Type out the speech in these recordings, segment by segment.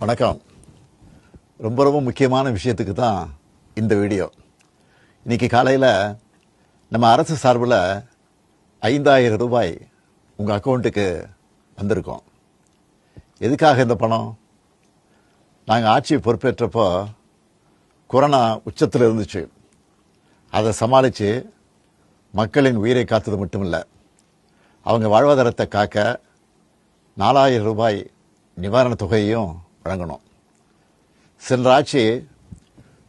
வணக்கம். ரொம்ப முக்கியமான விஷயத்துக்கு தான் இந்த வீடியோ. இன்னைக்கு காலையில் நம்ம அரசு சார்பில் 5000 ரூபாய் உங்கள் அக்கௌண்ட்டுக்கு வந்திருக்கோம். எதுக்காக இந்த பணம்? நாங்கள் ஆட்சி பொறுப்பேற்றப்போ கொரோனா உச்சத்தில் இருந்துச்சு. அதை சமாளித்து மக்களின் உயிரை காத்தது மட்டும் இல்லை, அவங்க வாழ்வாதாரத்தை காக்க 4000 ரூபாய் நிவாரணத் தொகையையும் வழங்கணும். சென்ற ஆட்சி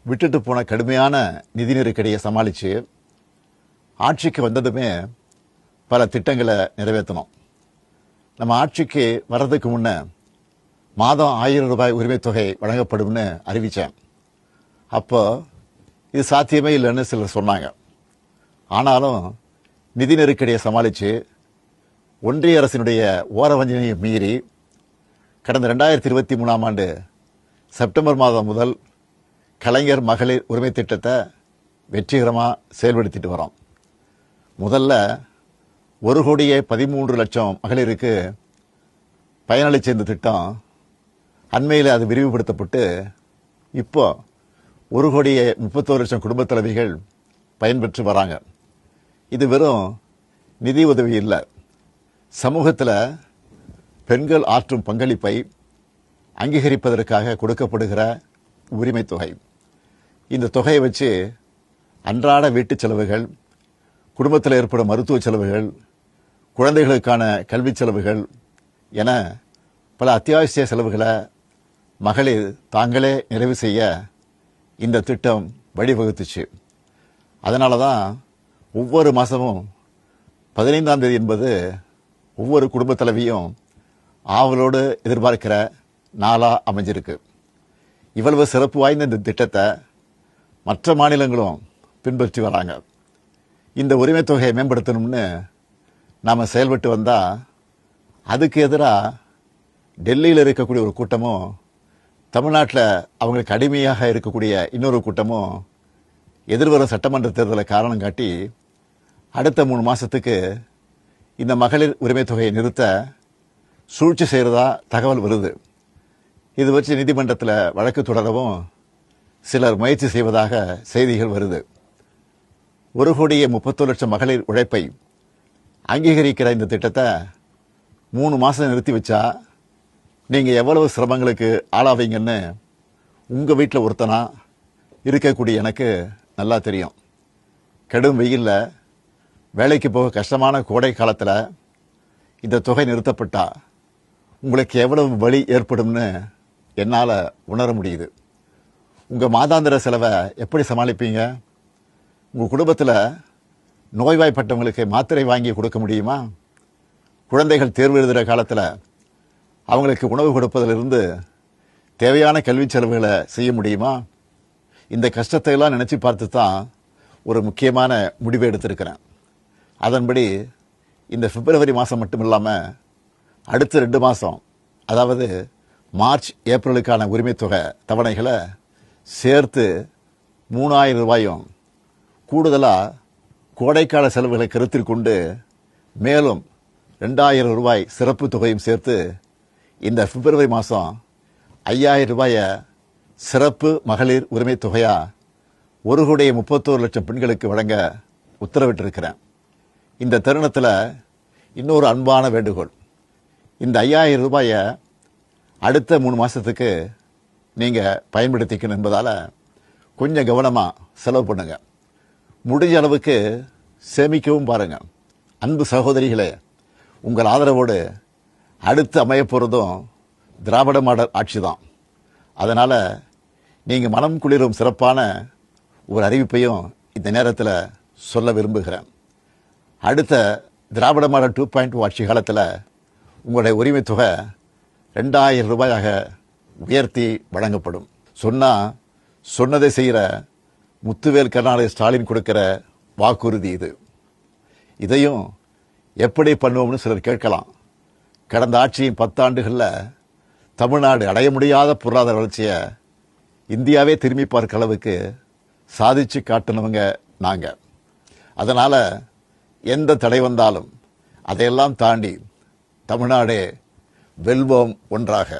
விட்டுட்டு போன கடுமையான நிதி நெருக்கடியை சமாளித்து ஆட்சிக்கு வந்ததுமே பல திட்டங்களை நிறைவேற்றணும். நம்ம ஆட்சிக்கு வர்றதுக்கு முன்னே மாதம் 1000 ரூபாய் உரிமைத் தொகை வழங்கப்படும்னு அறிவித்தேன். அப்போ இது சாத்தியமே இல்லைன்னு சிலர் சொன்னாங்க. ஆனாலும் நிதி நெருக்கடியை சமாளித்து ஒன்றிய அரசினுடைய ஓரவஞ்சனையை மீறி கடந்த 2023ஆம் ஆண்டு செப்டம்பர் மாதம் முதல் கலைஞர் மகளிர் உரிமை திட்டத்தை வெற்றிகரமாக செயல்படுத்திட்டு வரோம். முதல்ல 1,13,00,000 மகளிருக்கு பயனளிச்ச இந்த திட்டம் அண்மையில் அது விரிவுபடுத்தப்பட்டு இப்போ 1,31,00,000 குடும்பத் தலைவிகள் பயன்பெற்று வராங்க. இது வெறும் நிதி உதவி இல்லை, சமூகத்தில் பெண்கள் ஆற்றும் பங்களிப்பை அங்கீகரிப்பதற்காக கொடுக்கப்படுகிற உரிமை தொகை. இந்த தொகையை வச்சு அன்றாட வீட்டு செலவுகள், குடும்பத்தில் ஏற்படும் மருத்துவ செலவுகள், குழந்தைகளுக்கான கல்வி செலவுகள் என பல அத்தியாவசிய செலவுகளை மகளிர் தாங்களே நிறைவு செய்ய இந்த திட்டம் வழிவகுத்துச்சு. அதனால தான் ஒவ்வொரு மாதமும் 15ஆம் தேதி என்பது ஒவ்வொரு குடும்ப தலைவியும் ஆவலோடு எதிர்பார்க்கிற நாளாக அமைஞ்சிருக்கு. இவ்வளவு சிறப்பு வாய்ந்த இந்த திட்டத்தை மற்ற மாநிலங்களும் பின்பற்றி வராங்க. இந்த உரிமை தொகையை மேம்படுத்தணும்னு நாம் செயல்பட்டு வந்தால் அதுக்கு எதிராக டெல்லியில் இருக்கக்கூடிய ஒரு கூட்டமும், தமிழ்நாட்டில் அவங்களுக்கு அடிமையாக இருக்கக்கூடிய இன்னொரு கூட்டமும் எதிர்வரும் சட்டமன்ற தேர்தலை காரணம் காட்டி அடுத்த 3 மாதத்துக்கு இந்த மகளிர் உரிமை தொகையை நிறுத்த சூழ்ச்சி செய்கிறதா தகவல் வருது. இது வச்சு நீதிமன்றத்தில் வழக்கு தொடரவும் சிலர் முயற்சி செய்வதாக செய்திகள் வருது. 1,31,00,000 மகளிர் உழைப்பை அங்கீகரிக்கிற இந்த திட்டத்தை 3 மாதம் நிறுத்தி வச்சா நீங்கள் எவ்வளவு சிரமங்களுக்கு ஆளாவீங்கன்னு உங்கள் வீட்டில் ஒருத்தனா இருக்கக்கூடிய எனக்கு நல்லா தெரியும். கடும் வெயிலில் வேலைக்கு போக கஷ்டமான கோடை காலத்தில் இந்த தொகை நிறுத்தப்பட்டா உங்களுக்கு எவ்வளவு வலி ஏற்படும்னு என்னால் உணர முடியுது. உங்கள் மாதாந்திர செலவை எப்படி சமாளிப்பீங்க? உங்கள் குடும்பத்தில் நோய்வாய்ப்பட்டவங்களுக்கு மாத்திரை வாங்கி கொடுக்க முடியுமா? குழந்தைகள் தேர்வு எழுதுகிற காலத்தில் அவங்களுக்கு உணவு கொடுப்பதிலிருந்து தேவையான கல்வி செலவுகளை செய்ய முடியுமா? இந்த கஷ்டத்தை எல்லாம் நினச்சி பார்த்து தான் ஒரு முக்கியமான முடிவை எடுத்திருக்கிறேன். அதன்படி இந்த பிப்ரவரி மாதம் மட்டும் இல்லாமல் அடுத்த 2 மாதம், அதாவது மார்ச் ஏப்ரலுக்கான உரிமை தொகை தவணைகளை சேர்த்து 3000 ரூபாயும், கூடுதலாக கோடைக்கால செலவுகளை கருத்தில் கொண்டு மேலும் 2000 ரூபாய் சிறப்பு தொகையும் சேர்த்து இந்த பிப்ரவரி மாதம் 5000 ரூபாயை சிறப்பு மகளிர் உரிமை தொகையாக 1,31,00,000 பெண்களுக்கு வழங்க உத்தரவிட்டிருக்கிறேன். இந்த தருணத்தில் இன்னொரு அன்பான வேண்டுகோள். இந்த 5000 ரூபாயை அடுத்த 3 மாதத்துக்கு நீங்கள் பயன்படுத்திக்கணும் என்பதால் கொஞ்சம் கவனமாக செலவு பண்ணுங்க. முடிஞ்ச அளவுக்கு சேமிக்கவும் பாருங்கள். அன்பு சகோதரிகளே, உங்கள் ஆதரவோடு அடுத்து அமையப்போகிறதும் திராவிட மாடல் ஆட்சி தான். அதனால் நீங்கள் மனம் குளிரும் சிறப்பான ஒரு அறிவிப்பையும் இந்த நேரத்தில் சொல்ல விரும்புகிறேன். அடுத்த திராவிட மாடல் 2.0 ஆட்சி காலத்தில் உங்களுடைய உரிமை தொகை 2000 ரூபாயாக உயர்த்தி வழங்கப்படும். சொன்னதை செய்கிற முத்துவேல் கருணாநிதி ஸ்டாலின் கொடுக்கிற வாக்குறுதி இது. இதையும் எப்படி பண்ணுவோம்னு சிலர் கேட்கலாம். கடந்த ஆட்சியின் 10 ஆண்டுகளில் தமிழ்நாடு அடைய முடியாத பொருளாதார வளர்ச்சியை இந்தியாவே திரும்பி பார்க்க அளவுக்கு சாதிச்சு காட்டினவங்க நாங்கள். அதனால் எந்த தடை வந்தாலும் அதையெல்லாம் தாண்டி தமிழ்நாடே வெல்வோம் ஒன்றாக.